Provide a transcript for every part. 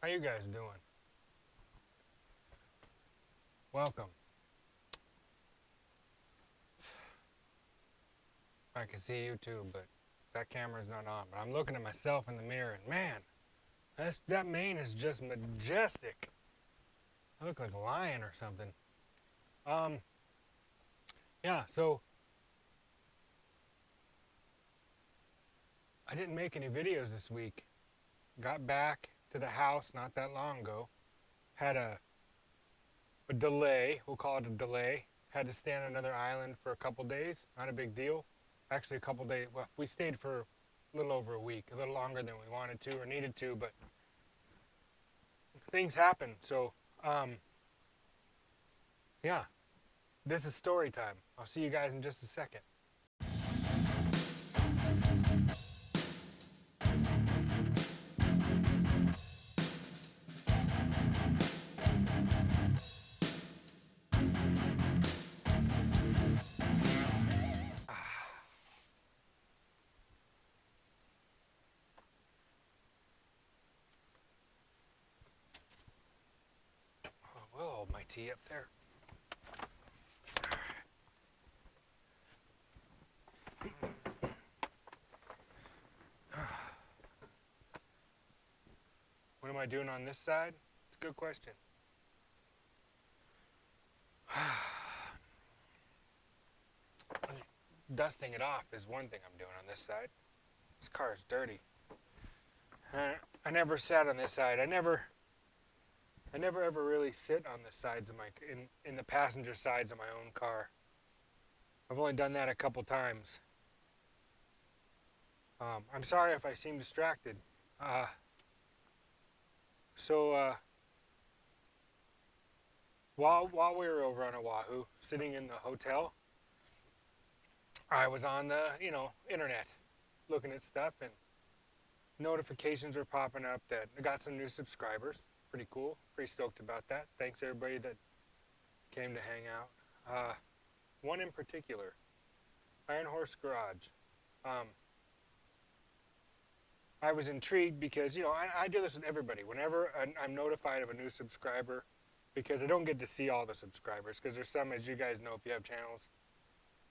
How you guys doing? Welcome. I can see you too, but that camera's not on. But I'm looking at myself in the mirror, and man, that mane is just majestic. I look like a lion or something. Um, yeah. So I didn't make any videos this week. Got back to the house not that long ago. Had a delay. We'll call it a delay. Had to stay on another island for a couple days. Not a big deal. Actually, a couple days. Well, we stayed for a little over a week, a little longer than we wanted to or needed to, but things happen. So, yeah, this is story time. I'll see you guys in just a second. Oh, we'll hold my tea up there. What am I doing on this side? It's a good question. Dusting it off is one thing I'm doing on this side. This car is dirty. I never sat on this side. I never ever really sit on the sides of my in the passenger sides of my own car. I've only done that a couple times. I'm sorry if I seem distracted. So while we were over on Oahu, sitting in the hotel, I was on the internet, looking at stuff, and notifications were popping up that I got some new subscribers. Pretty cool. Pretty stoked about that. Thanks everybody that came to hang out. One in particular, Iron Horse Garage. I was intrigued because I do this with everybody. Whenever I'm notified of a new subscriber, because I don't get to see all the subscribers, because there's some, as you guys know, if you have channels,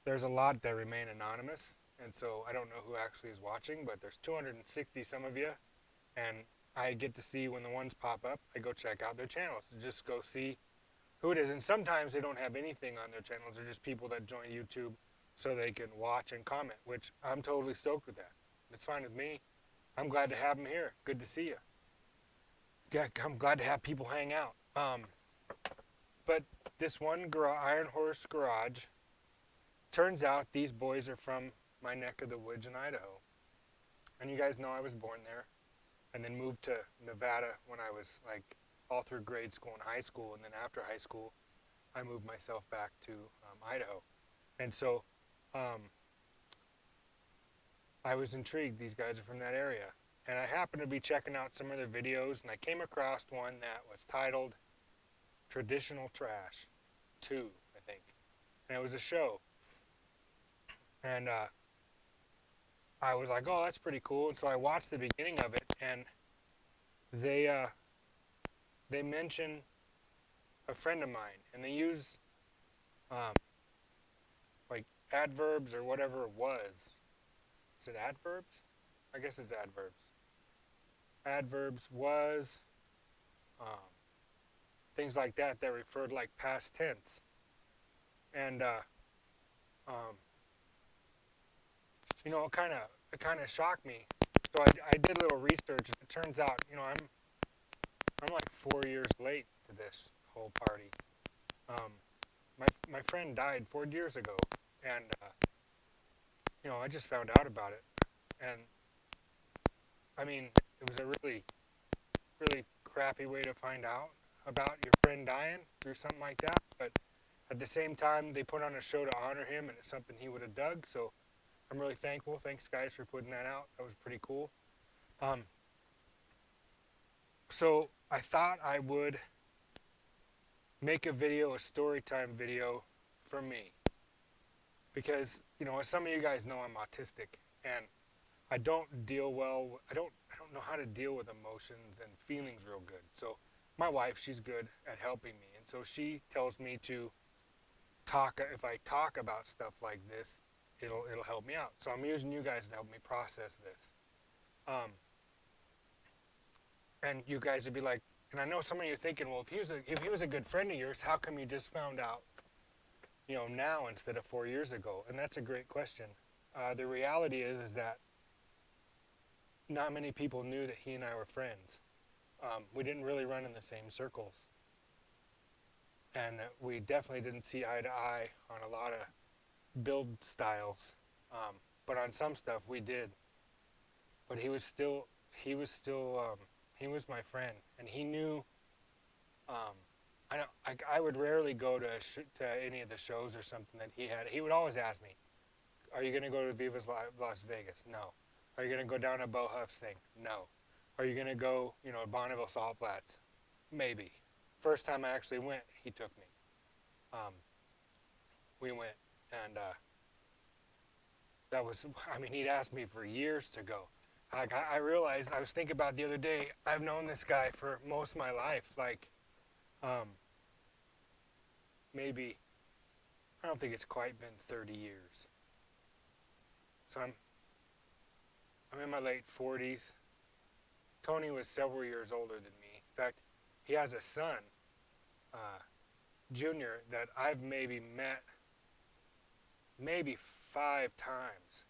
there's a lot that remain anonymous, and so I don't know who actually is watching, but there's 260 some of you, and I get to see when the ones pop up. I go check out their channels and just go see who it is. And sometimes they don't have anything on their channels. They're just people that join YouTube so they can watch and comment, which I'm totally stoked with that. It's fine with me. I'm glad to have them here. Good to see you. Yeah, I'm glad to have people hang out. But this one Iron Horse Garage, turns out these boys are from my neck of the woods in Idaho. And you guys know I was born there and then moved to Nevada when I was like all through grade school and high school. And then after high school, I moved myself back to Idaho. And so I was intrigued. These guys are from that area. And I happened to be checking out some of their videos, and I came across one that was titled Traditional Trash 2, I think. And it was a show. And I was like, oh, that's pretty cool. And so I watched the beginning of it, and they mention a friend of mine, and they use like adverbs or whatever it was. Is it adverbs? I guess it's adverbs. Adverbs was, things like that that referred like past tense. And it kind of shocked me. So I did a little research. It turns out, I'm like 4 years late to this whole party. My friend died 4 years ago, and I just found out about it. And I mean, it was a really, really crappy way to find out about your friend dying through something like that. But at the same time, they put on a show to honor him, and it's something he would have dug. So I'm really thankful. Thanks, guys, for putting that out. That was pretty cool. So I thought I would make a video, a story time video for me. Because, as some of you guys know, I'm autistic, and I don't deal well, I don't know how to deal with emotions and feelings real good. So my wife, she's good at helping me, and so she tells me to talk. If I talk about stuff like this, it'll help me out. So I'm using you guys to help me process this. Um, and you guys would be like, and I know some of you are thinking, well, if he was a good friend of yours, how come you just found out, now instead of 4 years ago? And that's a great question. The reality is that not many people knew that he and I were friends. We didn't really run in the same circles, and we definitely didn't see eye to eye on a lot of build styles. But on some stuff we did. But he was my friend, and he knew. Um, I would rarely go to any of the shows or something that he had. He would always ask me, "Are you going to go to Viva's Las Vegas?" No. Are you going to go down to Bo Huff's thing? No. Are you going to go, Bonneville Salt Flats? Maybe. First time I actually went, he took me. Um, we went, and that was, I mean, he'd asked me for years to go. Like, I realized, I was thinking about the other day, I've known this guy for most of my life. Like, um, maybe, I don't think it's quite been 30 years. So I'm in my late 40s. Tony was several years older than me. In fact, he has a son, uh, Junior, that I've maybe met maybe 5 times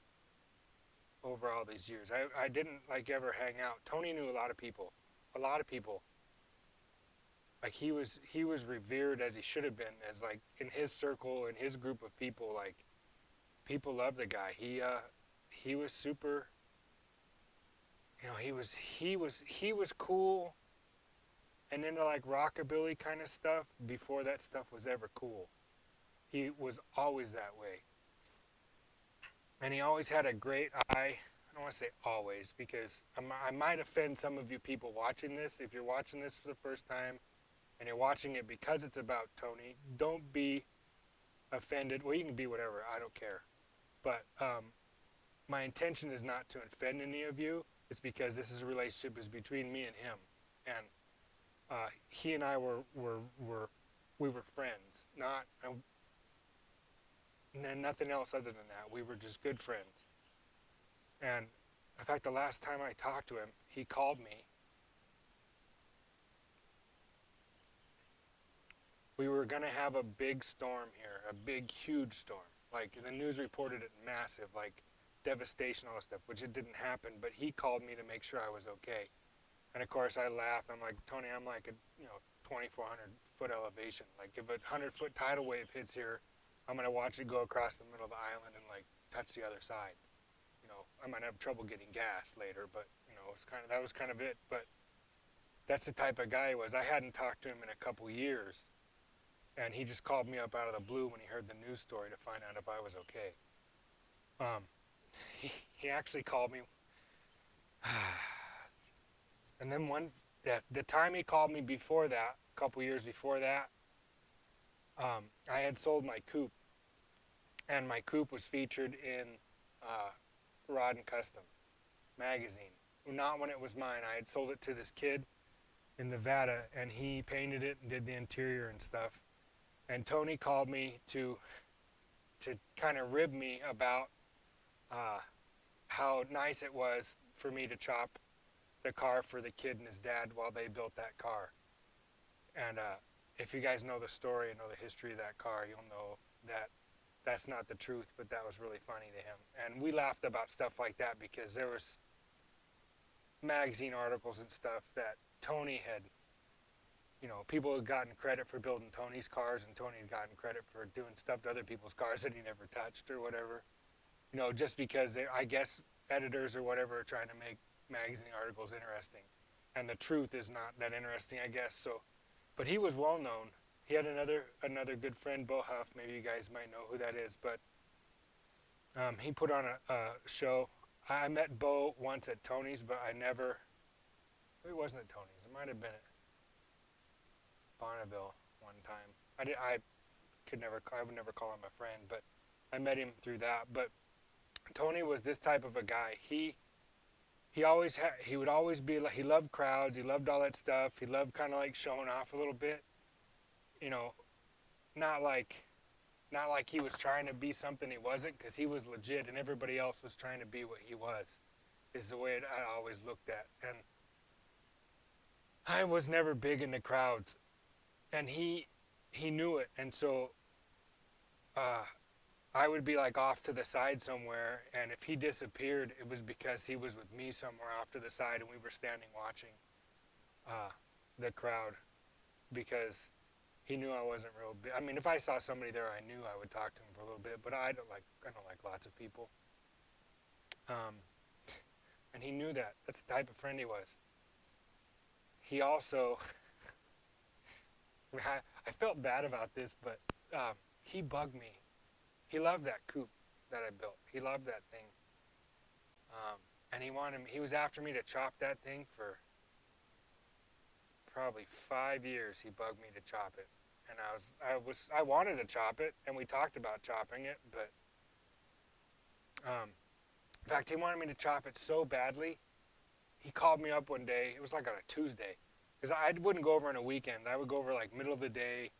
over all these years. I didn't ever hang out. Tony knew a lot of people. A lot of people. Like he was revered as he should have been, as like in his circle, in his group of people, like people loved the guy. He was super, he was cool and into like rockabilly kind of stuff before that stuff was ever cool. He was always that way. And he always had a great eye. I don't want to say always, because I might offend some of you people watching this. If you're watching this for the first time and you're watching it because it's about Tony, don't be offended. Well, you can be whatever. I don't care. But my intention is not to offend any of you. It's because this is a relationship is between me and him. And he and I we were friends. And nothing else other than that. We were just good friends. And in fact, the last time I talked to him, he called me. We were going to have a big storm here, a big, huge storm. Like, the news reported it massive, like devastation, all this stuff, which it didn't happen. But he called me to make sure I was okay. And of course, I laughed. I'm like, Tony, I'm like a 2,400 foot elevation. Like, if a 100-foot tidal wave hits here, I'm gonna watch it go across the middle of the island and like touch the other side. I might have trouble getting gas later, but that was kind of it. But that's the type of guy he was. I hadn't talked to him in a couple years, and he just called me up out of the blue when he heard the news story to find out if I was okay. He actually called me, and then the time he called me before that, a couple years before that, I had sold my coupe, and my coupe was featured in Rod and Custom magazine. Not when it was mine. I had sold it to this kid in Nevada, and he painted it and did the interior and stuff. And Tony called me to kind of rib me about how nice it was for me to chop the car for the kid and his dad while they built that car. And if you guys know the story and know the history of that car, you'll know that that's not the truth, but that was really funny to him. And we laughed about stuff like that because there was magazine articles and stuff that Tony had, people had gotten credit for building Tony's cars, and Tony had gotten credit for doing stuff to other people's cars that he never touched or whatever. Just because I guess editors or whatever are trying to make magazine articles interesting. And the truth is not that interesting, I guess. So, but he was well known. He had another good friend, Bo Huff. Maybe you guys might know who that is. But he put on a show. I met Bo once at Tony's, but I never. It wasn't at Tony's. It might have been at Bonneville one time. I would never call him a friend, but I met him through that. But Tony was this type of a guy. He he would always be like, he loved crowds, he loved all that stuff, he loved kind of like showing off a little bit, you know, not like not like he was trying to be something he wasn't, because he was legit and everybody else was trying to be what he was, is the way I always looked at. And I was never big into crowds, and he knew it. And so uh, I would be like off to the side somewhere, and if he disappeared, it was because he was with me somewhere off to the side, and we were standing watching uh, the crowd, because he knew I wasn't real big. I mean, if I saw somebody there, I knew I would talk to him for a little bit, but I don't like lots of people. Um, and he knew that. That's the type of friend he was. He also, I felt bad about this, but he bugged me. He loved that coupe that I built. He loved that thing. And he was after me to chop that thing for probably 5 years. He bugged me to chop it. And I wanted to chop it, and we talked about chopping it, but in fact, he wanted me to chop it so badly. He called me up one day. It was like on a Tuesday, because I wouldn't go over on a weekend. I would go over like middle of the day,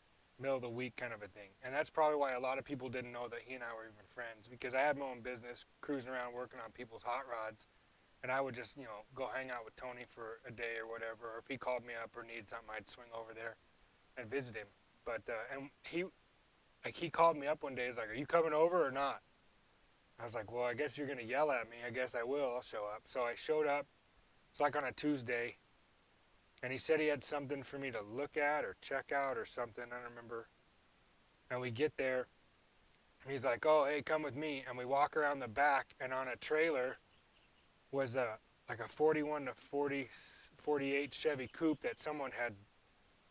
middle of the week kind of a thing. And that's probably why a lot of people didn't know that he and I were even friends, because I had my own business, cruising around working on people's hot rods, and I would just, go hang out with Tony for a day or whatever. Or if he called me up or needed something, I'd swing over there and visit him. But and he called me up one day. He's like, "Are you coming over or not?" I was like, "Well, I guess you're gonna yell at me. I guess I will. I'll show up." So I showed up. It's like on a Tuesday, and he said he had something for me to look at or check out or something. I don't remember. And we get there. He's like, "Oh, hey, come with me." And we walk around the back, and on a trailer was like a 41 to 48 Chevy coupe that someone had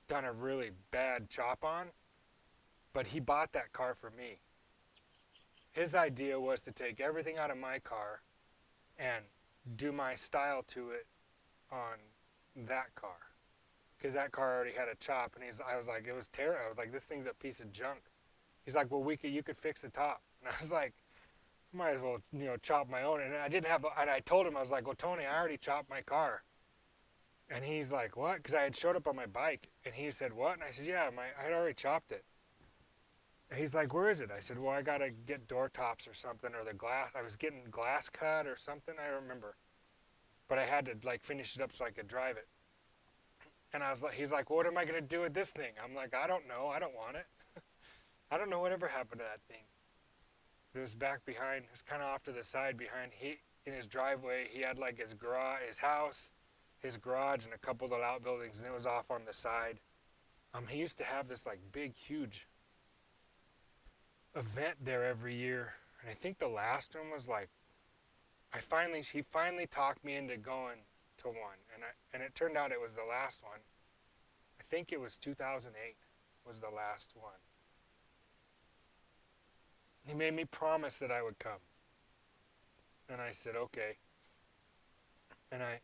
done a really bad chop on, but he bought that car for me. His idea was to take everything out of my car and do my style to it on that car, because that car already had a chop. And I was like, it was terrible. I was like, this thing's a piece of junk. He's like, well, you could fix the top. And I was like, might as well, chop my own. And I didn't have, and I told him, I was like, well, Tony, I already chopped my car. And he's like, what? Because I had showed up on my bike, and he said, what? And I said, yeah, I had already chopped it. And he's like, where is it? I said, well, I got to get door tops or something, or the glass. I was getting glass cut or something, I don't remember. But I had to like finish it up so I could drive it. And he's like, well, what am I going to do with this thing? I'm like, I don't know. I don't want it. I don't know whatever happened to that thing. It was back behind. It was kind of off to the side behind. In his driveway, he had like his garage, his house, his garage, and a couple of outbuildings, and it was off on the side. He used to have this like big, huge event there every year, and I think the last one was like, he finally talked me into going to one, and it turned out it was the last one. I think it was 2008 was the last one. He made me promise that I would come, and I said okay. And I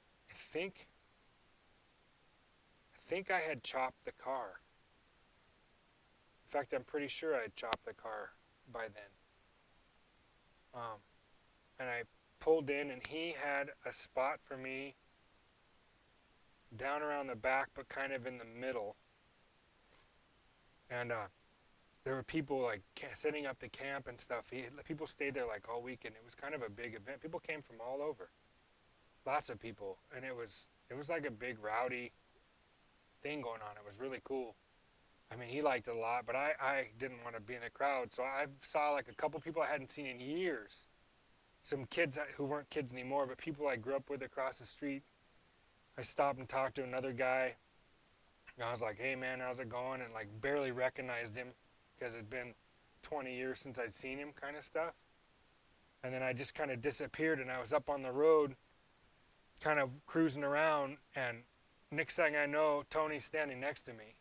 think I had chopped the car. In fact, I'm pretty sure I had chopped the car by then. And I pulled in, and he had a spot for me down around the back, but kind of in the middle. And there were people like setting up the camp and stuff. People stayed there like all weekend. It was kind of a big event. People came from all over, lots of people, and it was like a big rowdy thing going on. It was really cool. I mean, he liked it a lot, but I didn't want to be in the crowd. So I saw like a couple people I hadn't seen in years. Some kids who weren't kids anymore, but people I grew up with across the street. I stopped and talked to another guy. And I was like, hey man, how's it going? And like barely recognized him, because it'd been 20 years since I'd seen him, kind of stuff. And then I just kind of disappeared, and I was up on the road kind of cruising around, and next thing I know, Tony's standing next to me.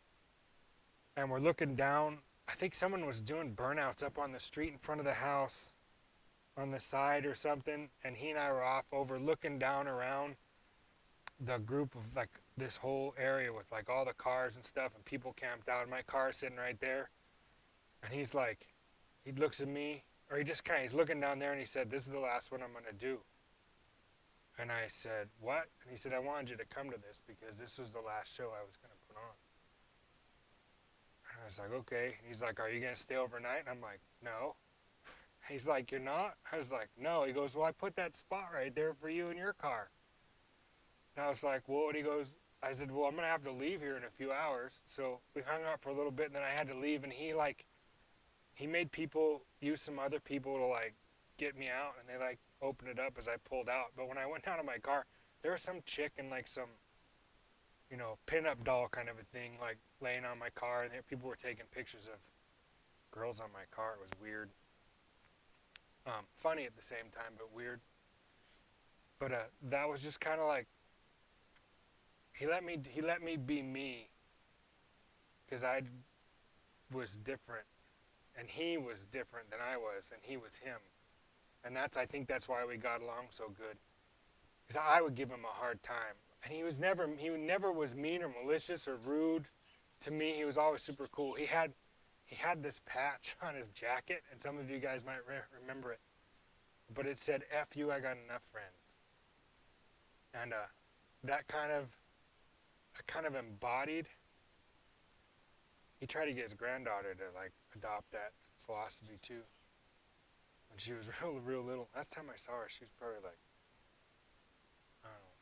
And we're looking down. I think someone was doing burnouts up on the street in front of the house on the side or something, and he and I were off over looking down around the group of like this whole area with like all the cars and stuff, and people camped out, and my car sitting right there. And he's like, he looks at me, or he's looking down there, and he said, this is the last one I'm going to do. And I said, what? And he said, I wanted you to come to this because this was the last show I was going to put on. And I was like, okay. And he's like, are you going to stay overnight? And I'm like, no. He's like, you're not? I was like, no. He goes, well, I put that spot right there for you in your car. And I was like, well, and he goes, I said, well, I'm going to have to leave here in a few hours. So we hung out for a little bit, and then I had to leave. And he made people use some other people to like get me out, and they like opened it up as I pulled out. But when I went out of my car, there was some chick in like some, pin-up doll kind of a thing, like laying on my car, and people were taking pictures of girls on my car. It was weird. Funny at the same time, but weird. But that was just kind of like he let me be me because I was different, and he was different than I was, and he was him. And I think that's why we got along so good. Because I would give him a hard time, and he never was mean or malicious or rude to me. He was always super cool. He had this patch on his jacket, and some of you guys might remember it, but it said "F you, I got enough friends," and that kind of embodied. He tried to get his granddaughter to like adopt that philosophy too when she was real little. Last time I saw her, she was probably like, I don't know,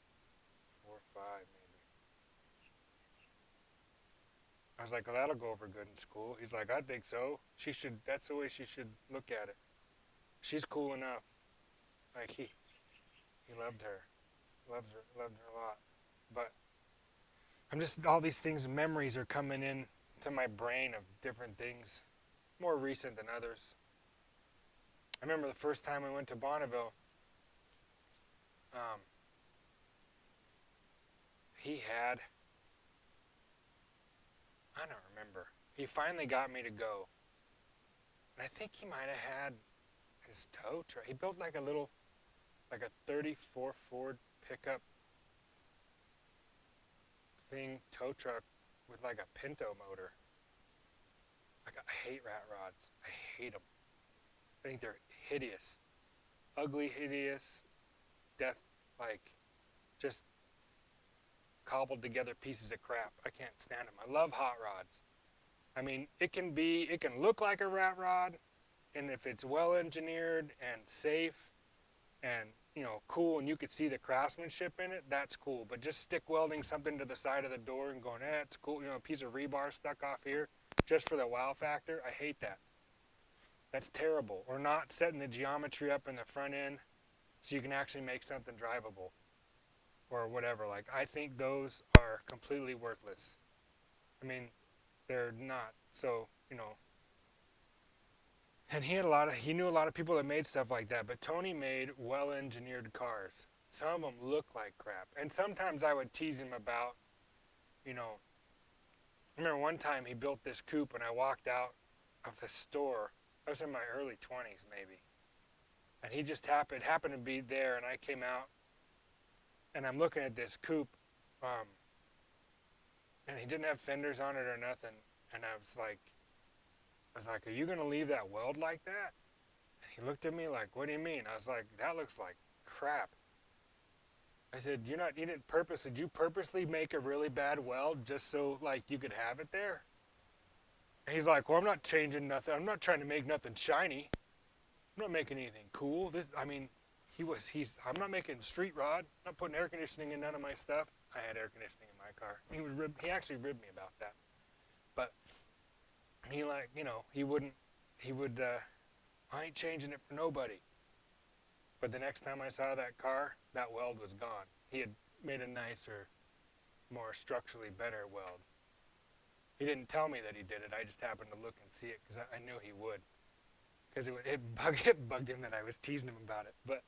4 or 5 maybe. I was like, well, that'll go over good in school. He's like, I think so. She should. That's the way she should look at it. She's cool enough. Like he loved her, loved her a lot. But I'm just all these things, memories are coming in to my brain of different things, more recent than others. I remember the first time we went to Bonneville. Um, he had, I don't remember. He finally got me to go, and I think he might have had his tow truck. He built like a 34 Ford pickup thing tow truck with like a Pinto motor. Like I hate rat rods. I hate them. I think they're hideous, ugly, hideous, death, like just cobbled together pieces of crap. I can't stand them. I love hot rods. I mean, it can look like a rat rod, and if it's well engineered and safe and cool, and you could see the craftsmanship in it, that's cool. But just stick welding something to the side of the door and going, it's cool, a piece of rebar stuck off here just for the wow factor, I hate that. That's terrible. Or not setting the geometry up in the front end so you can actually make something drivable or whatever. Like, I think those are completely worthless. I mean, they're not. So, and he knew a lot of people that made stuff like that, but Tony made well-engineered cars. Some of them look like crap. And sometimes I would tease him about, I remember one time he built this coupe and I walked out of the store. I was in my early 20s maybe. And he just happened to be there, and I came out and I'm looking at this coupe, and he didn't have fenders on it or nothing. And I was like, are you going to leave that weld like that? And he looked at me like, what do you mean? I was like, that looks like crap. I said, did you purposely make a really bad weld just so like you could have it there? And he's like, well, I'm not changing nothing. I'm not trying to make nothing shiny. I'm not making anything cool. I'm not making street rod. I'm not putting air conditioning in none of my stuff. I had air conditioning in my car. He actually ribbed me about that. But he would, I ain't changing it for nobody. But the next time I saw that car, that weld was gone. He had made a nicer, more structurally better weld. He didn't tell me that he did it. I just happened to look and see it because I knew he would. Because it bugged him that I was teasing him about it. But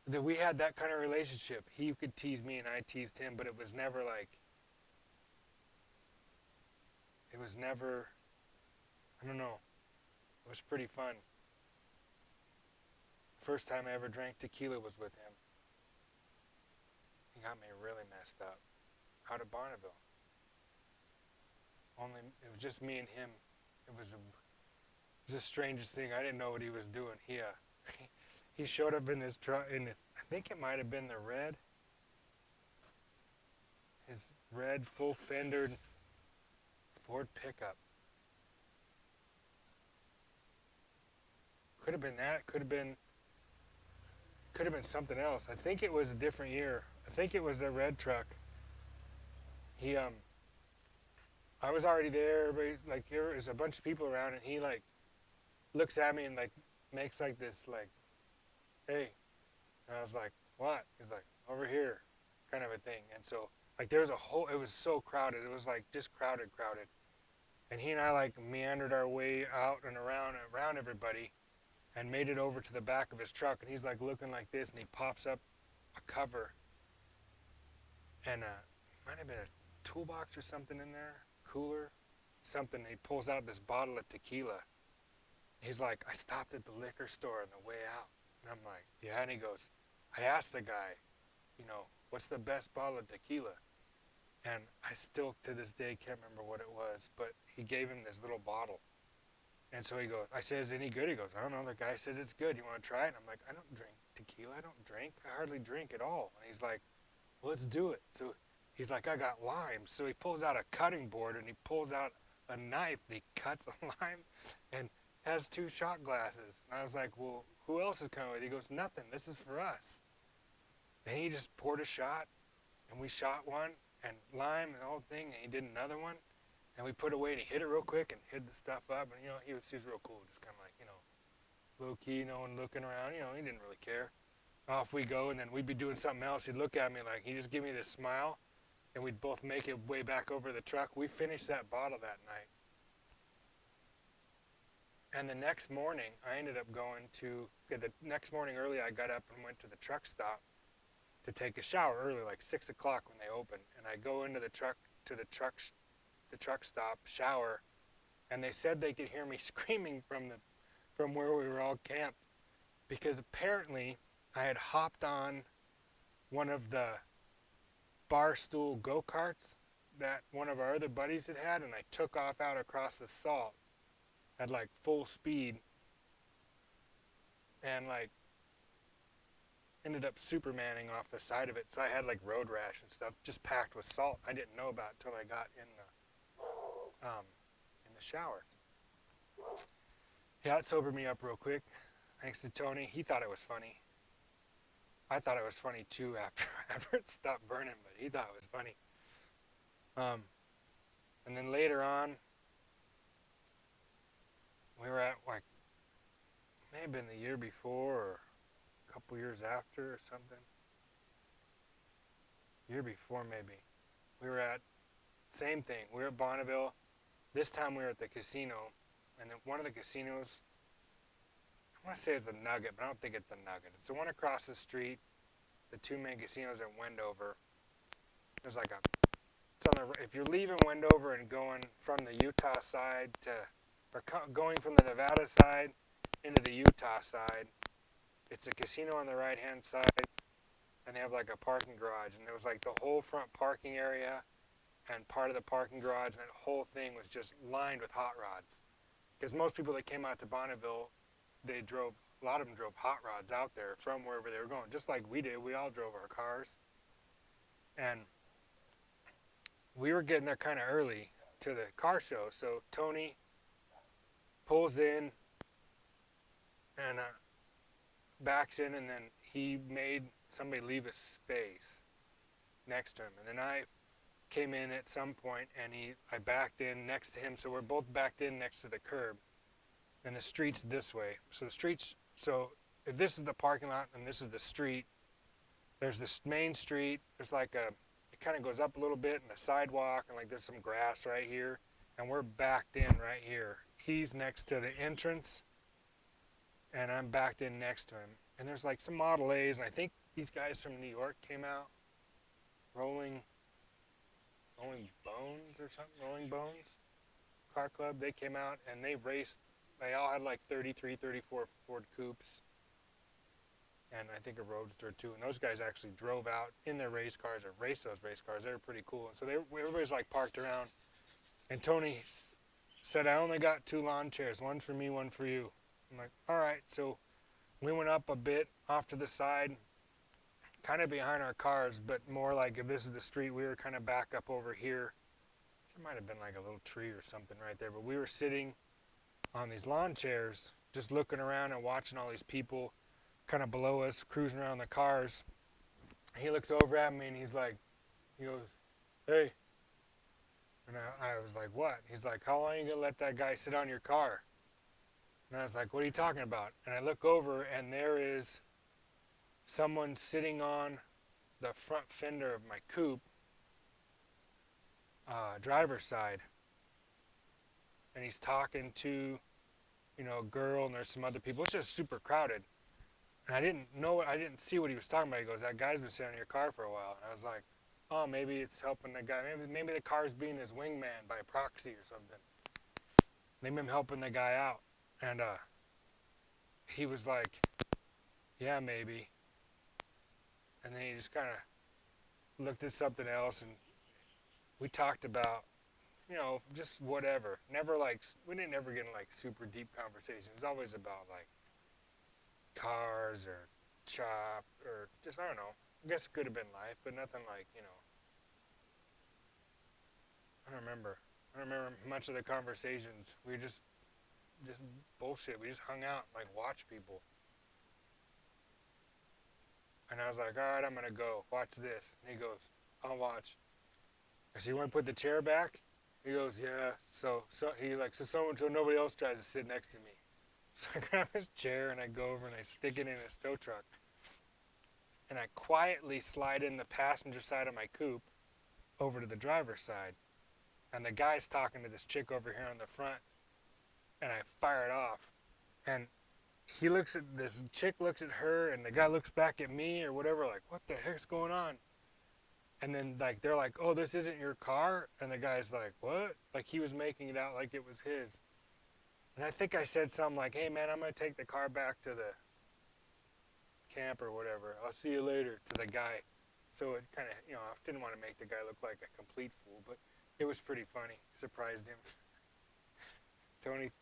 that we had that kind of relationship. He could tease me and I teased him, but it was never, I don't know. It was pretty fun. First time I ever drank tequila was with him. He got me really messed up. Out of Bonneville. It was just me and him. It was the strangest thing. I didn't know what he was doing. He showed up in his truck, think it might have been the red. His red full fendered Ford pickup. Could have been that. Could have been something else. I think it was a different year. I think it was the red truck. He I was already there, but like there was a bunch of people around, and he like looks at me and like makes like this like, hey, and I was like, what? He's like, over here, kind of a thing. And so like there was a whole. It was so crowded. It was like just crowded. And he and I like meandered our way out and around everybody, and made it over to the back of his truck. And he's like looking like this, and he pops up a cover, and might have been a toolbox or something in there, cooler, something. He pulls out this bottle of tequila. He's like, I stopped at the liquor store on the way out. And I'm like, yeah. And he goes, I asked the guy, what's the best bottle of tequila? And I still to this day can't remember what it was, but he gave him this little bottle. And so he goes, I said, is it any good? He goes, I don't know. The guy says it's good. You want to try it? And I'm like, I don't drink tequila. I don't drink. I hardly drink at all. And he's like, well, let's do it. So he's like, I got lime. So he pulls out a cutting board and he pulls out a knife and he cuts a lime and has 2 shot glasses. And I was like, well, who else is coming with? He goes, nothing. This is for us. And he just poured a shot, and we shot one, and lime and the whole thing, and he did another one, and we put away, and he hid it real quick and hid the stuff up, and he was real cool, just kind of like, low key, no one looking around, he didn't really care. Off we go, and then we'd be doing something else. He'd look at me like, he'd just give me this smile, and we'd both make it way back over the truck. We finished that bottle that night. And the next morning, I ended up the next morning early, I got up and went to the truck stop to take a shower early, like 6 o'clock when they open. And I go into the truck stop, shower, and they said they could hear me screaming from where we were all camped, because apparently I had hopped on one of the bar stool go-karts that one of our other buddies had, and I took off out across the salt at like full speed, and like ended up supermaning off the side of it. So I had like road rash and stuff, just packed with salt. I didn't know about it until I got in the shower. Yeah, it sobered me up real quick. Thanks to Tony. He thought it was funny. I thought it was funny too after it stopped burning, but he thought it was funny. And then later on, we were at like, may have been the year before or a couple years after or something. Year before maybe. We were at, same thing, we were at Bonneville. This time we were at the casino, and then one of the casinos, I want to say it's the Nugget, but I don't think it's the Nugget. It's the one across the street, the 2 main casinos in Wendover. There's like if you're leaving Wendover and going from the Utah side or going from the Nevada side into the Utah side, it's a casino on the right-hand side, and they have like a parking garage, and it was like the whole front parking area and part of the parking garage, and that whole thing was just lined with hot rods. Because most people that came out to Bonneville, a lot of them drove hot rods out there from wherever they were going, just like we did. We all drove our cars. And we were getting there kind of early to the car show, so Tony pulls in and backs in, and then he made somebody leave a space next to him. And then I came in at some point, and I backed in next to him, so we're both backed in next to the curb. And the street's this way. So if this is the parking lot and this is the street, there's this main street. There's like it kind of goes up a little bit, and a sidewalk, and like there's some grass right here, and we're backed in right here. He's next to the entrance, and I'm backed in next to him. And there's like some Model A's, and I think these guys from New York came out, Rolling Bones or something, Rolling Bones Car Club. They came out and they raced. They all had like 33, 34 Ford Coupes, and I think a Roadster too. And those guys actually drove out in their race cars or raced those race cars. They were pretty cool. And so everybody's like parked around. And Tony said, I only got 2 lawn chairs, one for me, one for you. I'm like, all right. So we went up a bit off to the side, kind of behind our cars, but more like if this is the street, we were kind of back up over here. There might have been like a little tree or something right there, but we were sitting on these lawn chairs, just looking around and watching all these people kind of below us cruising around the cars. He looks over at me and he goes, "Hey," and I was like, "What?" He's like, "How long are you gonna let that guy sit on your car?" And I was like, "What are you talking about?" And I look over and there is someone sitting on the front fender of my coupe, driver's side, and he's talking to, a girl, and there's some other people. It's just super crowded. And I didn't see what he was talking about. He goes, "That guy's been sitting in your car for a while." And I was like, "Oh, maybe it's helping the guy. Maybe the car's being his wingman by proxy or something. Maybe I'm helping the guy out." And he was like, "Yeah, maybe." And then he just kind of looked at something else, and we talked about, just whatever. Never like we didn't ever get in like super deep conversations. It was always about like cars or chop or just I don't know. I guess it could have been life, but nothing like I don't remember. I don't remember much of the conversations. We just bullshit. We just hung out and like watch people. And I was like, "All right, I'm gonna go watch this." And he goes, "I'll watch." I said, "You want to put the chair back?" He goes, "Yeah." So he like so nobody else tries to sit next to me. So I grab his chair and I go over and I stick it in his tow truck. And I quietly slide in the passenger side of my coupe over to the driver's side. And the guy's talking to this chick over here on the front. And I fire it off. And this chick looks at her and the guy looks back at me or whatever, like, "What the heck's going on?" And then like they're like, "Oh, this isn't your car?" And the guy's like, "What?" Like he was making it out like it was his. And I think I said something like, "Hey man, I'm gonna take the car back to the camp or whatever. I'll see you later," to the guy. So it kind of, I didn't want to make the guy look like a complete fool, but it was pretty funny. Surprised him.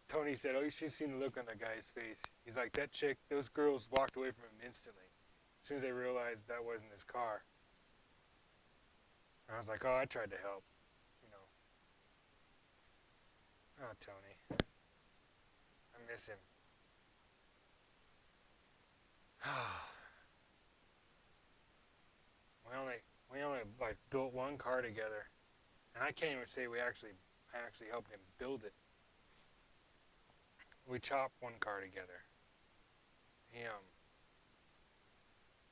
Tony said, "Oh, you should have seen the look on that guy's face." He's like, "That chick, those girls walked away from him instantly as soon as they realized that wasn't his car." And I was like, "Oh, I tried to help, you know." Oh, Tony, I miss him. we only like built one car together, and I can't even say I actually helped him build it. We chopped one car together.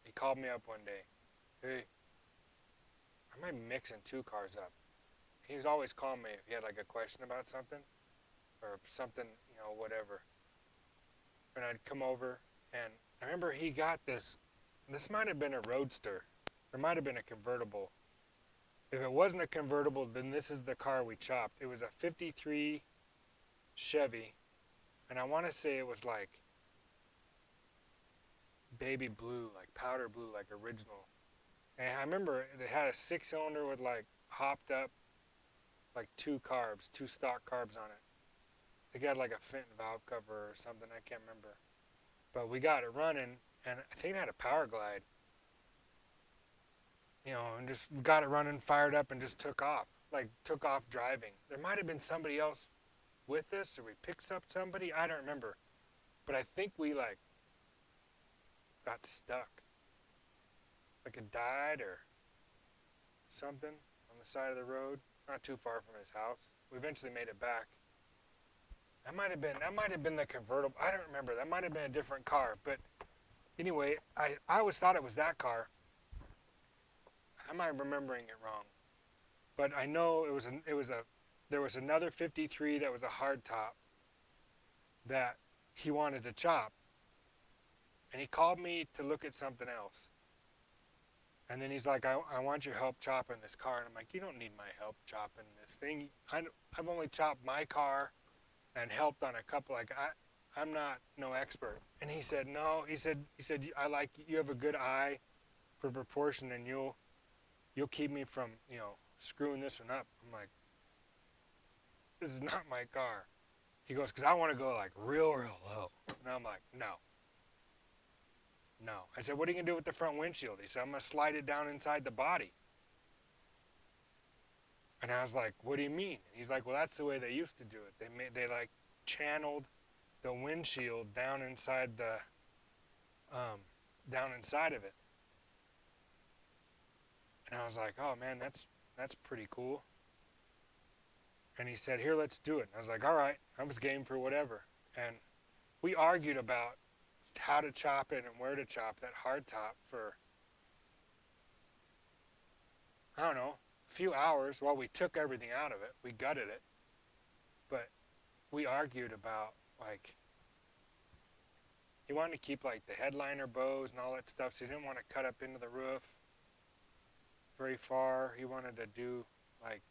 He called me up one day. "Hey, I might be mixing two cars up." He was always calling me if he had like a question about something or something, whatever. And I'd come over, and I remember he got this. This might have been a Roadster. There might have been a convertible. If it wasn't a convertible, then this is the car we chopped. It was a '53 Chevy, and I want to say it was like baby blue, like powder blue, like original. And I remember it had a 6-cylinder with like hopped up like two stock carbs on it. It got like a Fenton valve cover or something, I can't remember. But we got it running, and I think it had a power glide, and just got it running, fired up, and just took off. Like, took off driving. There might have been somebody else with us, or we picked up somebody, I don't remember. But I think we, like, got stuck. Like it died or something on the side of the road, not too far from his house. We eventually made it back. That might have been the convertible. I don't remember. That might have been a different car. But anyway, I always thought it was that car. I might be remembering it wrong. But I know there was another '53 that was a hardtop that he wanted to chop. And he called me to look at something else. And then he's like, I want your help chopping this car. And I'm like, "You don't need my help chopping this thing. I've only chopped my car and helped on a couple. Like, I'm not no expert." And he said, "No." He said, "I like you have a good eye for proportion, and you'll keep me from, screwing this one up." I'm like, "This is not my car." He goes, "Because I want to go like real low." And I'm like, "No." No. I said, what are you going to do with the front windshield? He said, I'm going to slide it down inside the body. And I was like, what do you mean? And he's like, well, that's the way they used to do it. They like channeled the windshield down inside um, down inside of it. And I was like, oh man, that's pretty cool. And he said, here, let's do it. And I was like, all right. I was game for whatever. And we argued about how to chop it and where to chop that hardtop for, I don't know, a few hours while we took everything out of it. We gutted it. But we argued about, like, he wanted to keep, like, the headliner bows and all that stuff, so he didn't want to cut up into the roof very far. He wanted to do, like,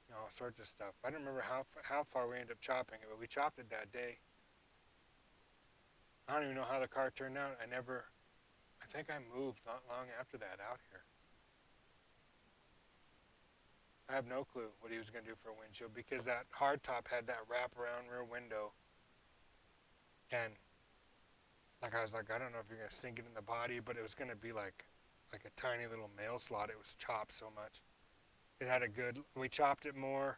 you know, all sorts of stuff. I don't remember how far we ended up chopping it, but we chopped it that day. I don't even know how the car turned out. I think I moved not long after that out here. I have no clue what he was going to do for a windshield because that hardtop had that wraparound rear window. And like I was like, I don't know if you're going to sink it in the body, but it was going to be like a tiny little mail slot. It was chopped so much. It had we chopped it more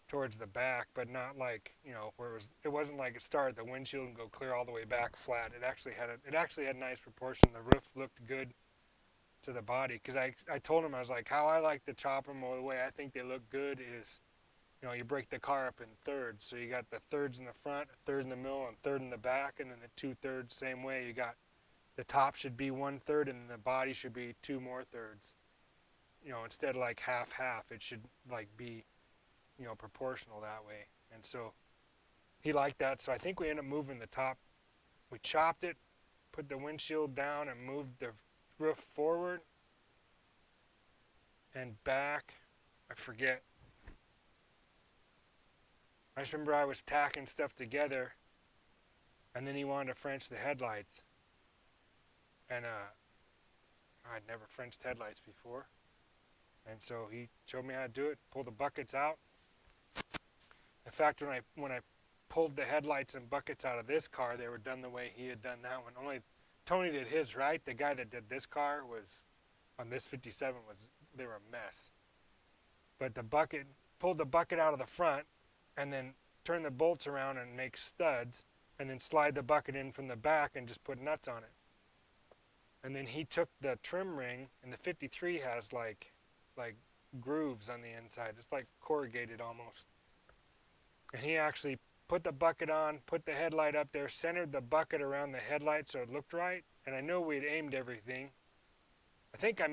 towards the back, but not like, you know, where it wasn't like it started the windshield and go clear all the way back flat. It actually had nice proportion. The roof looked good to the body because I told him, I was like, how I like to chop them, or the way I think they look good is, you know, you break the car up in thirds. So you got the thirds in the front, a third in the middle, and a third in the back, and then the 2/3 same way. You got the top should be 1/3 and the body should be 2 more thirds. You know, instead of like half, it should like be, you know, proportional that way. And so he liked that. So I think we ended up moving the top. We chopped it, put the windshield down, and moved the roof forward and back. I forget. I just remember I was tacking stuff together, and then he wanted to French the headlights. And I'd never Frenched headlights before. And so he showed me how to do it, pull the buckets out. In fact, when I pulled the headlights and buckets out of this car, they were done the way he had done that one. Only Tony did his right. The guy that did this car was, on this 57, they were a mess. But pulled the bucket out of the front, and then turn the bolts around and make studs, and then slide the bucket in from the back and just put nuts on it. And then he took the trim ring, and the 53 has like grooves on the inside. It's like corrugated almost. And he actually put the bucket on, put the headlight up there, centered the bucket around the headlight so it looked right. And I know we'd aimed everything. I think I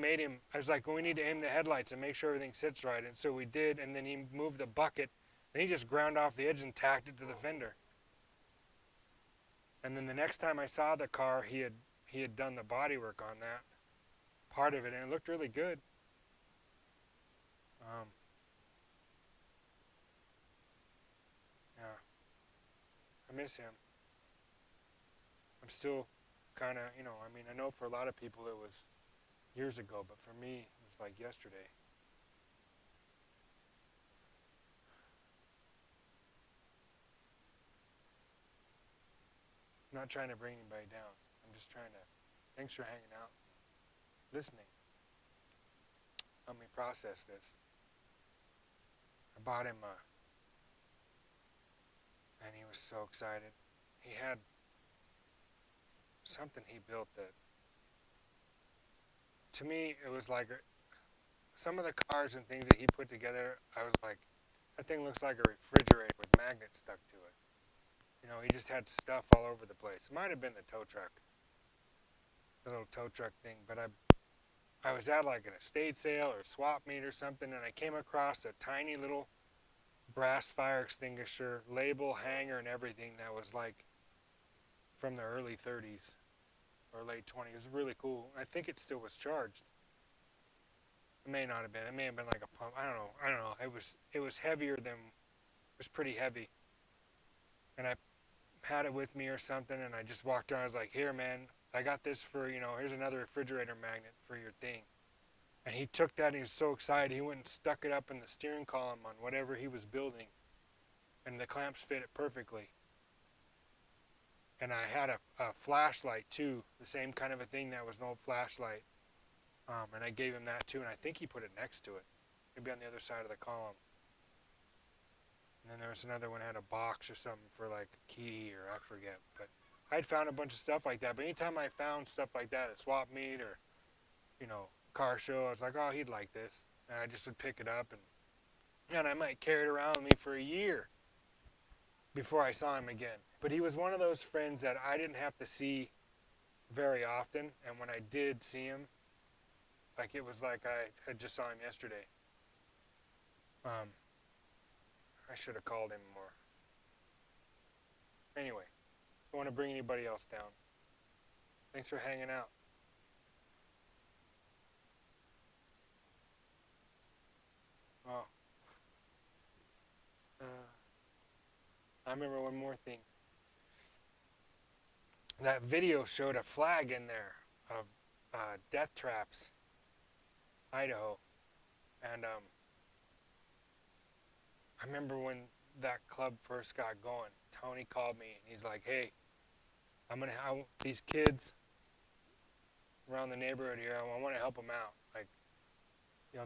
was like, well, we need to aim the headlights and make sure everything sits right. And so we did, and then he moved the bucket, and he just ground off the edge and tacked it to the fender. And then the next time I saw the car, he had done the body work on that part of it, and it looked really good. Yeah, I miss him. I'm still kind of, you know, I mean, I know for a lot of people it was years ago, but for me, it was like yesterday. I'm not trying to bring anybody down. I'm just thanks for hanging out, listening. Help me process this. I bought him and he was so excited. He had something he built that, to me, it was like some of the cars and things that he put together, I was like, that thing looks like a refrigerator with magnets stuck to it. You know, he just had stuff all over the place. It might have been the tow truck, the little tow truck thing, but I was at like an estate sale or swap meet or something, and I came across a tiny little brass fire extinguisher, label, hanger, and everything that was like from the early 30s or late 20s. It was really cool. I think it still was charged. It may not have been. It may have been like a pump. I don't know. It was heavier than, it was pretty heavy. And I had it with me or something, and I just walked around. I was like, here, man, I got this for, you know, here's another refrigerator magnet for your thing. And he took that and he was so excited. He went and stuck it up in the steering column on whatever he was building. And the clamps fit it perfectly. and I had a flashlight too, the same kind of a thing that was an old flashlight. And I gave him that too, and I think he put it next to it, maybe on the other side of the column. And then there was another one that had a box or something for like a key or I forget. But I'd found a bunch of stuff like that. But anytime I found stuff like that at swap meet or, car show, I was like, oh, he'd like this. And I just would pick it up and I might carry it around with me for a year before I saw him again. But he was one of those friends that I didn't have to see very often. And when I did see him, like it was like I just saw him yesterday. Um, I should have called him more. Anyway, don't want to bring anybody else down. Thanks for hanging out. Oh, I remember one more thing. That video showed a flag in there of Death Traps, Idaho, and I remember when that club first got going. Tony called me and he's like, "Hey, these kids around the neighborhood here. I want to help them out. Like,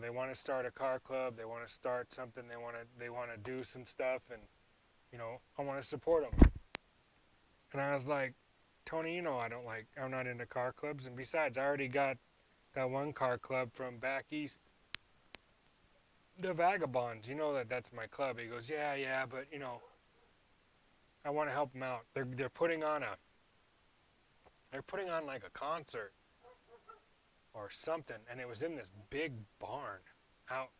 they want to start a car club. They want to start something. They want to do some stuff, and I want to support them." And I was like, "Tony, I'm not into car clubs. And besides, I already got that one car club from back east, the Vagabonds. You know that's my club." He goes, "Yeah, but I want to help them out. They're putting on like a concert or something, and it was in this big barn out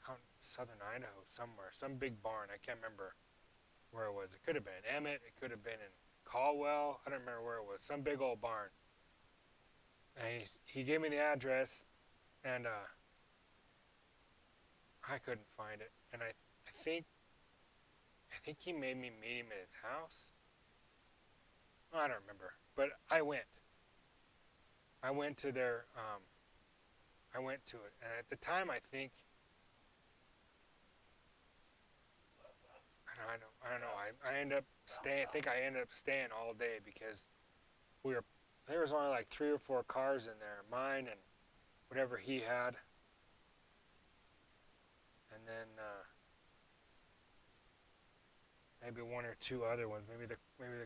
out in southern Idaho somewhere, some big barn. I can't remember where it was. It could have been in Emmett. It could have been in Caldwell. I don't remember where it was. Some big old barn. And he gave me the address, and I couldn't find it. And I think he made me meet him at his house. I don't remember, but I went. I went to their. I went to it, and at the time, I think. I don't know. I ended up staying. I think I ended up staying all day because we were. There was only like 3 or 4 cars in there, mine and whatever he had, and then maybe 1 or 2 other ones. Maybe the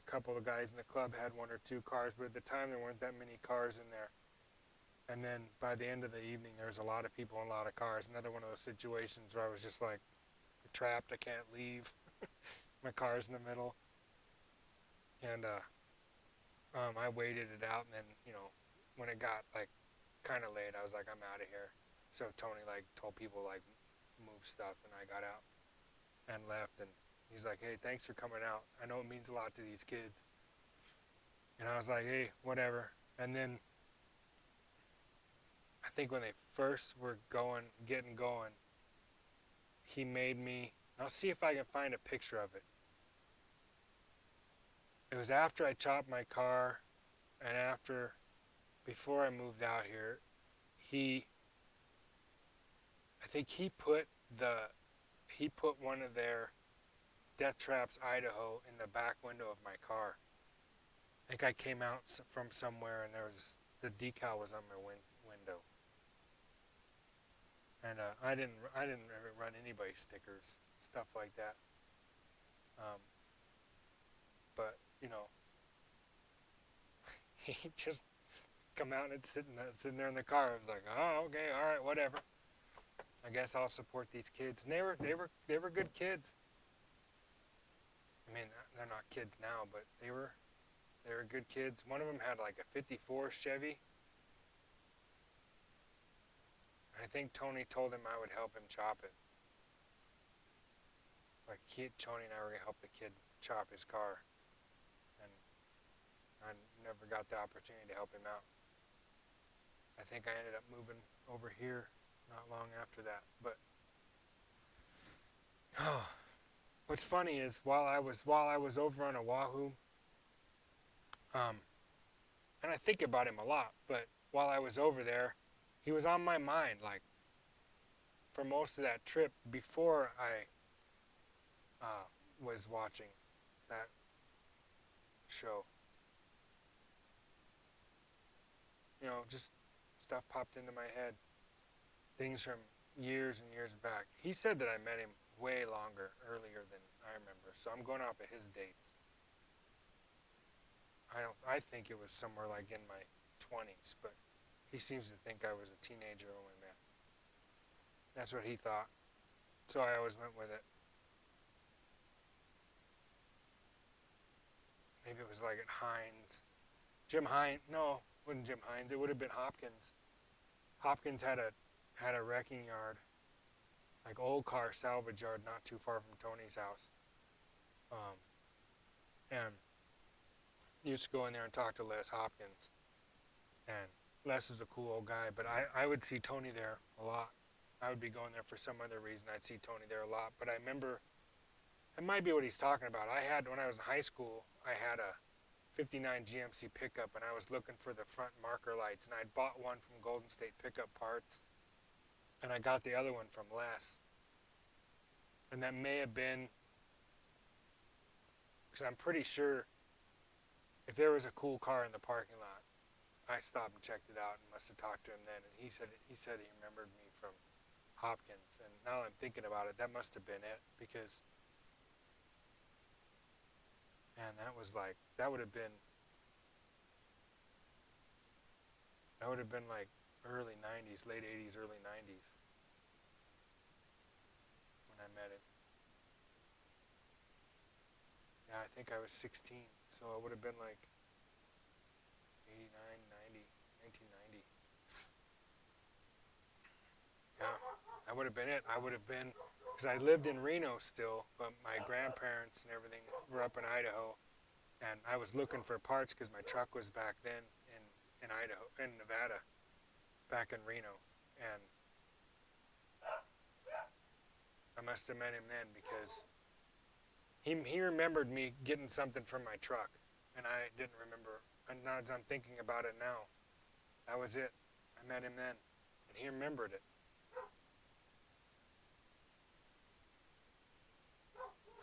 couple of guys in the club had 1 or 2 cars, but at the time there weren't that many cars in there. And then by the end of the evening, there was a lot of people and a lot of cars. Another one of those situations where I was just like trapped. I can't leave. My car's in the middle. And I waited it out, and then when it got like kind of late, I was like, I'm out of here. So Tony like told people like move stuff, and I got out and left. And he's like, "Hey, thanks for coming out. I know it means a lot to these kids." And I was like, "Hey, whatever." And then I think when they first were getting going, he made me. I'll see if I can find a picture of it. It was after I chopped my car, and before I moved out here, I think he put one of their Death Traps Idaho in the back window of my car. I think I came out from somewhere, and the decal was on my window. And I didn't ever run anybody's stickers, stuff like that. But he just come out and sitting there in the car. I was like, "Oh, okay, all right, whatever. I guess I'll support these kids." And they were good kids. I mean, they're not kids now, but they were good kids. One of them had like a '54 Chevy. I think Tony told him I would help him chop it. Like Tony and I were gonna help the kid chop his car, and I never got the opportunity to help him out. I think I ended up moving over here not long after that. But what's funny is while I was over on Oahu, and I think about him a lot. But while I was over there, he was on my mind like for most of that trip before I was watching that show. Just stuff popped into my head. Things from years and years back. He said that I met him way earlier than I remember. So I'm going off of his dates. I think it was somewhere like in my 20s, but he seems to think I was a teenager when we met. That's what he thought. So I always went with it. Maybe it was like at Hines. Jim Hines. No, it wasn't Jim Hines. It would have been Hopkins. Hopkins had a wrecking yard, like old car salvage yard, not too far from Tony's house. And used to go in there and talk to Les Hopkins. And Les is a cool old guy, but I would see Tony there a lot. I would be going there for some other reason. I'd see Tony there a lot. But I remember, it might be what he's talking about. When I was in high school, I had a 59 GMC pickup, and I was looking for the front marker lights, and I'd bought one from Golden State Pickup Parts, and I got the other one from Les. And that may have been, because I'm pretty sure if there was a cool car in the parking lot, I stopped and checked it out and must have talked to him then, and he said he remembered me from Hopkins. And now I'm thinking about it, that must have been it, because man, that would have been like early 90s, late 80s, early 90s when I met him. Yeah, I think I was 16, so it would have been like 89, 90, 1990. Yeah, that would have been it. I would have been, because I lived in Reno still, but my grandparents and everything were up in Idaho, and I was looking for parts because my truck was back then in Idaho, in Nevada, back in Reno, and I must have met him then because he remembered me getting something from my truck, and I didn't remember. And now I'm thinking about it now. That was it. I met him then, and he remembered it.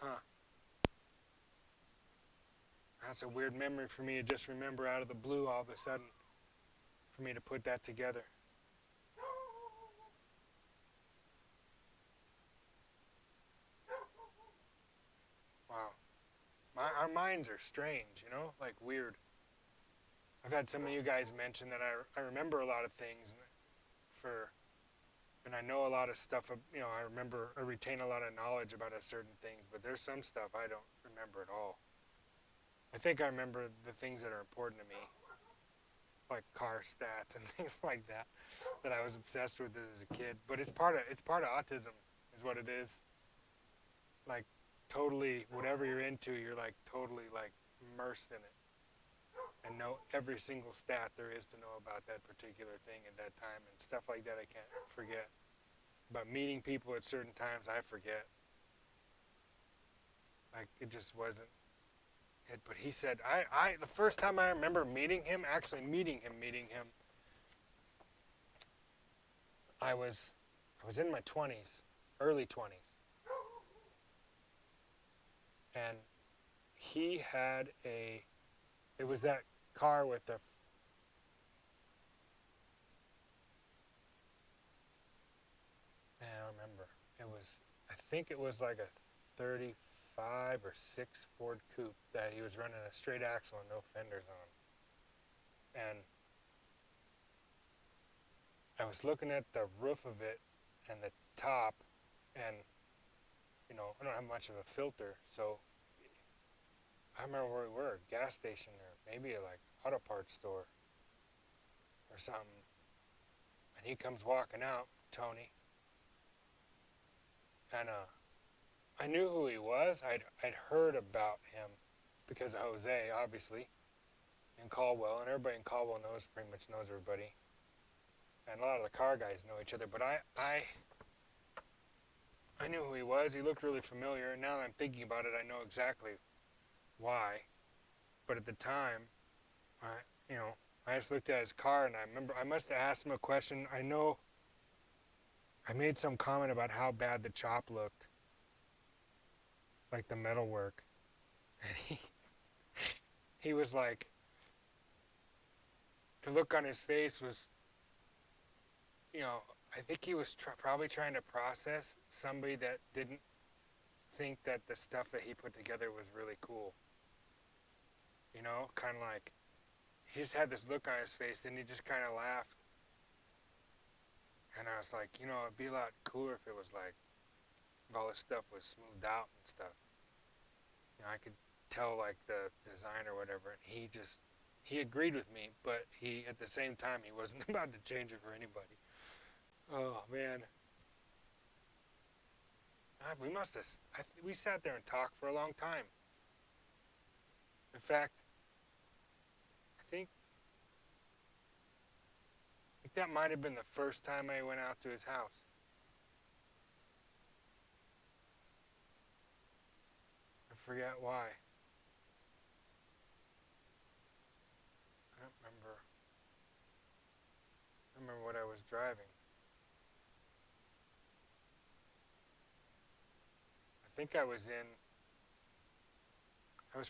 Huh. That's a weird memory for me to just remember out of the blue all of a sudden, for me to put that together. Wow. Our minds are strange, like weird. I've had some of you guys mention that I remember a lot of things and I know a lot of stuff, I retain a lot of knowledge about certain things, but there's some stuff I don't remember at all. I think I remember the things that are important to me, like car stats and things like that I was obsessed with as a kid. But it's part of autism, is what it is. Like totally, whatever you're into, you're like totally like immersed in it, and know every single stat there is to know about that particular thing at that time, and stuff like that I can't forget. But meeting people at certain times, I forget. Like it just wasn't it. But he said, the first time I remember meeting him, I was in my 20s, early 20s, and he had it was that car with the, I don't remember. I think it was like a 35 or 6 Ford Coupe that he was running a straight axle and no fenders on. And I was looking at the roof of it and the top, and I don't have much of a filter, so I remember where we were, gas station or maybe a like auto parts store or something. And he comes walking out, Tony, and I knew who he was. I'd heard about him because of Jose, obviously, in Caldwell, and everybody in Caldwell pretty much knows everybody. And a lot of the car guys know each other, but I knew who he was. He looked really familiar, and now that I'm thinking about it, I know exactly why. But at the time, I just looked at his car, and I remember I must have asked him a question. I know I made some comment about how bad the chop looked, like the metal work. And he was like, the look on his face was, you know, I think he was probably trying to process somebody that didn't think that the stuff that he put together was really cool. You know, kind of like he just had this look on his face, and he just kind of laughed. And I was like, you know, it'd be a lot cooler if it was like if all this stuff was smoothed out and stuff. You know, I could tell like the design or whatever, and he agreed with me, but he at the same time he wasn't about to change it for anybody. Oh man, we must have. We sat there and talked for a long time. In fact, I think that might have been the first time I went out to his house. I forget why. I don't remember. I don't remember what I was driving. I think I was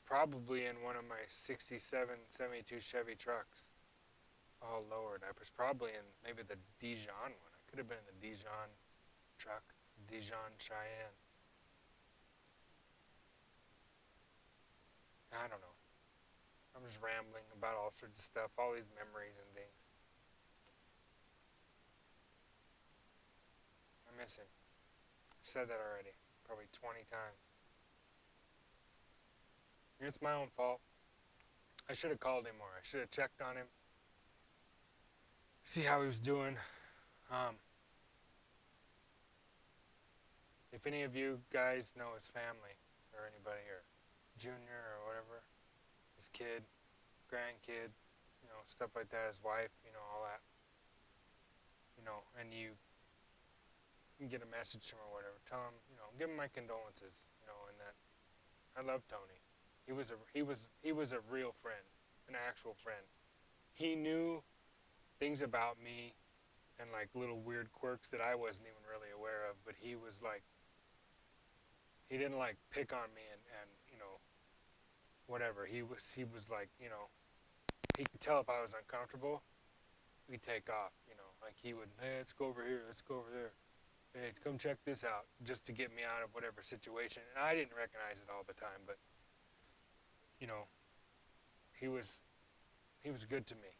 probably in one of my 67, 72 Chevy trucks, all lowered. I was probably in maybe the Dijon one. I could have been in the Dijon truck, Dijon Cheyenne. I don't know. I'm just rambling about all sorts of stuff, all these memories and things. I miss him. I've said that already, probably 20 times. It's my own fault. I should have called him more. I should have checked on him, see how he was doing. Um, if any of you guys know his family or anybody or Junior or whatever, his kid, grandkids, you know, stuff like that, his wife, you know, all that, you know, and you can get a message to him or whatever, tell him, you know, give him my condolences, you know, and that I love Tony. He was a real friend, an actual friend. He knew things about me and like little weird quirks that I wasn't even really aware of, but he was like he didn't like pick on me and you know whatever. He was like, you know, he could tell if I was uncomfortable, we'd take off, you know, like he would, hey, let's go over here, let's go over there. Hey, come check this out, just to get me out of whatever situation. And I didn't recognize it all the time, but you know, he was he was good to me.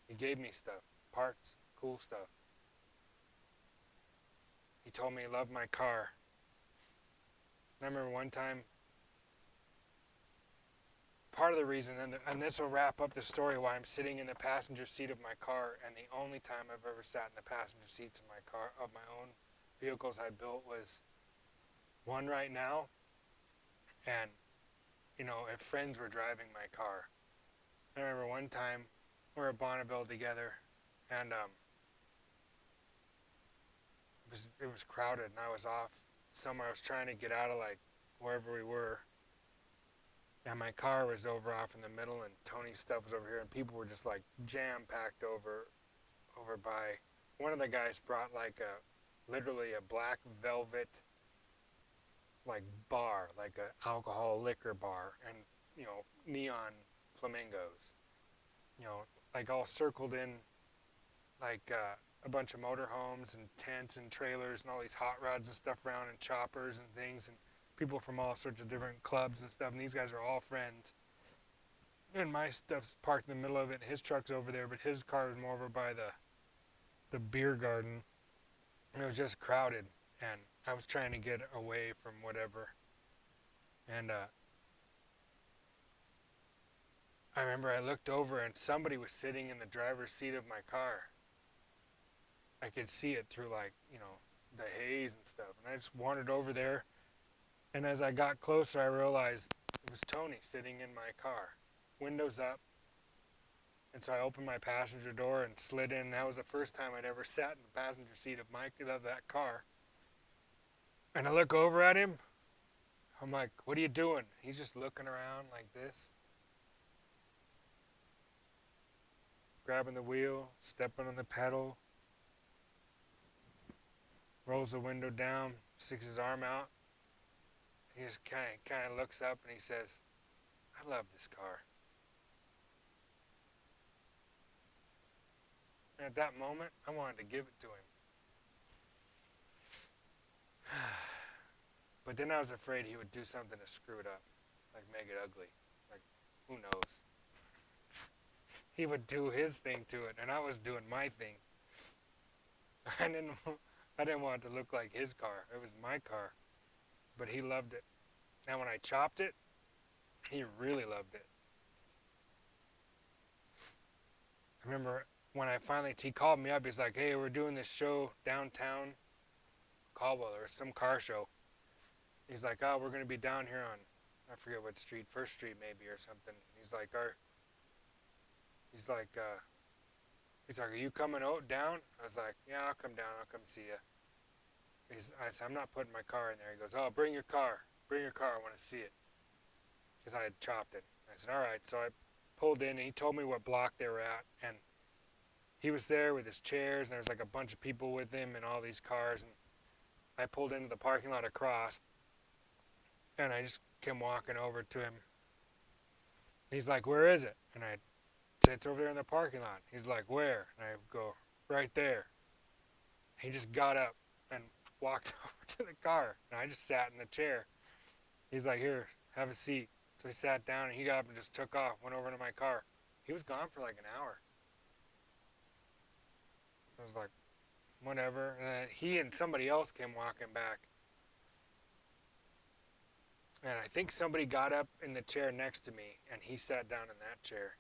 He gave me stuff, parts, cool stuff. He told me he loved my car. I remember one time, part of the reason, and this will wrap up the story, why I'm sitting in the passenger seat of my car, and the only time I've ever sat in the passenger seats of my car, of my own vehicles I built, was one right now, and, you know, if friends were driving my car. I remember one time, we were at Bonneville together, and it was crowded, and I was off somewhere. I was trying to get out of, like, wherever we were, and my car was over off in the middle, and Tony's stuff was over here, and people were just like jam packed over by. One of the guys brought like literally a black velvet like bar, like a alcohol liquor bar, and you know, neon flamingos, you know, like all circled in, like a bunch of motorhomes and tents and trailers and all these hot rods and stuff around, and choppers and things, and people from all sorts of different clubs and stuff, and these guys are all friends. And my stuff's parked in the middle of it, and his truck's over there, but his car is more over by the beer garden, and it was just crowded, and I was trying to get away from whatever. And I remember I looked over, and somebody was sitting in the driver's seat of my car. I could see it through, like, you know, the haze and stuff, and I just wandered over there. And as I got closer, I realized it was Tony sitting in my car, windows up. And so I opened my passenger door and slid in. That was the first time I'd ever sat in the passenger seat of that car. And I look over at him. I'm like, what are you doing? He's just looking around like this, grabbing the wheel, stepping on the pedal, rolls the window down, sticks his arm out. He just kind of looks up and he says, I love this car. And at that moment, I wanted to give it to him. But then I was afraid he would do something to screw it up, like make it ugly. Like, who knows? He would do his thing to it, and I was doing my thing. I didn't, I didn't want it to look like his car. It was my car, but he loved it. And when I chopped it, he really loved it. I remember when he called me up. He's like, "Hey, we're doing this show downtown, Caldwell, or some car show." He's like, "Oh, we're gonna be down here on, I forget what street, First Street maybe or something." He's like, "Are you coming out down?" I was like, "Yeah, I'll come down. I'll come see you." I said, "I'm not putting my car in there." He goes, "Oh, bring your car. Bring your car. I want to see it." Because I had chopped it. I said, "All right." So I pulled in, and he told me what block they were at, and he was there with his chairs, and there was like a bunch of people with him and all these cars, and I pulled into the parking lot across, and I just came walking over to him. He's like, "Where is it?" And I said, "It's over there in the parking lot." He's like, "Where?" And I go, "Right there." He just got up and walked over to the car, and I just sat in the chair. He's like, "Here, have a seat." So he sat down, and he got up and just took off, went over to my car. He was gone for like an hour. I was like, whatever. And then he and somebody else came walking back. And I think somebody got up in the chair next to me, and he sat down in that chair.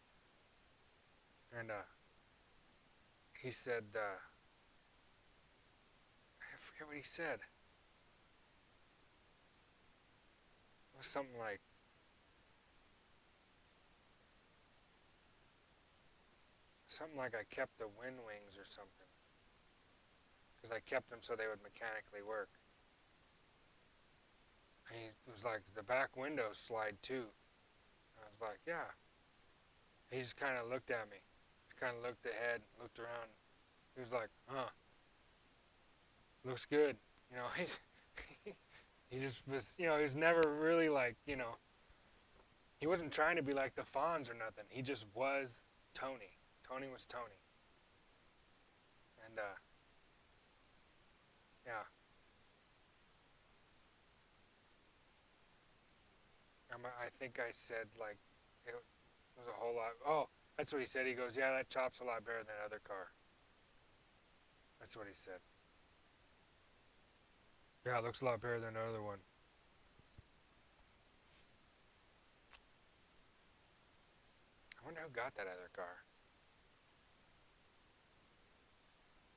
And he said, I forget what he said. It was something like I kept the wind wings or something. Because I kept them so they would mechanically work. And he was like, the back windows slide too. I was like, yeah. He just kind of looked at me. I kind of looked ahead, looked around. He was like, huh, looks good. You know, he just was, he was never really like, he wasn't trying to be like the Fonz or nothing. He just was Tony. Tony was Tony. And, yeah, I think I said, like, it was a whole lot. Oh, that's what he said. He goes, yeah, that chop's a lot better than that other car. That's what he said. Yeah, it looks a lot better than the other one. I wonder who got that other car.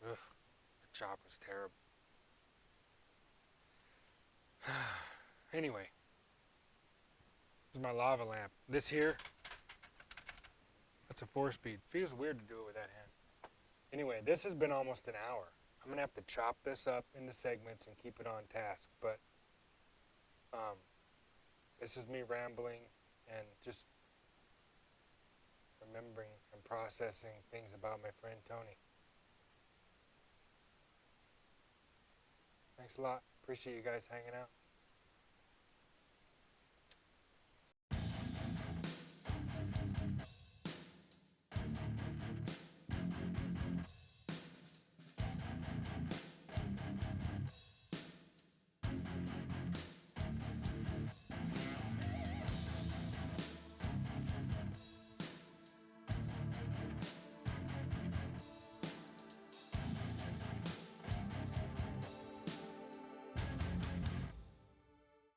Ugh, the chop was terrible. Anyway, this is my lava lamp. This here, that's a 4-speed. Feels weird to do it with that hand. Anyway, this has been almost an hour. I'm going to have to chop this up into segments and keep it on task. But um, this is me rambling and just remembering and processing things about my friend Tony. Thanks a lot. Appreciate you guys hanging out.